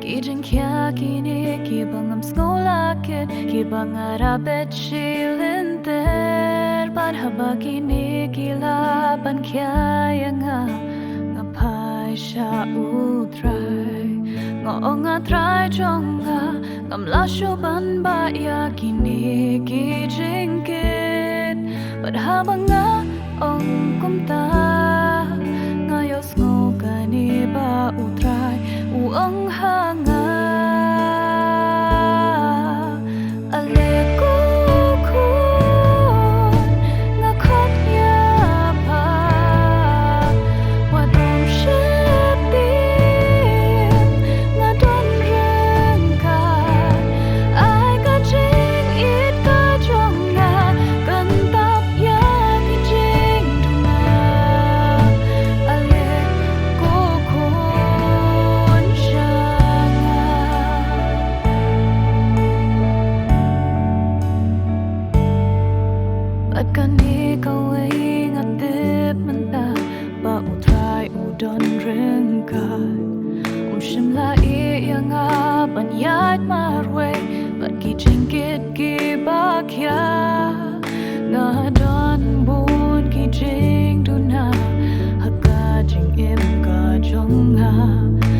Kijing kya kini kibangam skolaket kibangara betchilin ter barhaba kini kilaban kya yanga ngapai sha utrai nga trai jonga ngam lasho ban ba ya kini kijing kit barhaba nga ong kumta ngayos ngo kani ba utrai uang hanga aleku kun ngakot ya pa wadom shepin ngadon rengka ai ka jing it ka jonga kantap ya ki jing duna aleku kun shanga Kani kawai ngatip menta ba utrai udon ringkat shimla yang ban yat marwe bat ki jingkit ki bakya nga don bun ki jing duna haka jing im ka jonga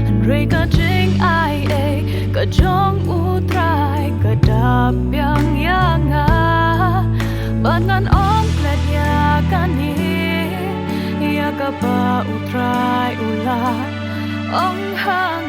an re ka jing ai ka jong utrai ka dap yang Bangan om plet ya kani ya ka pa utrai ula ong hang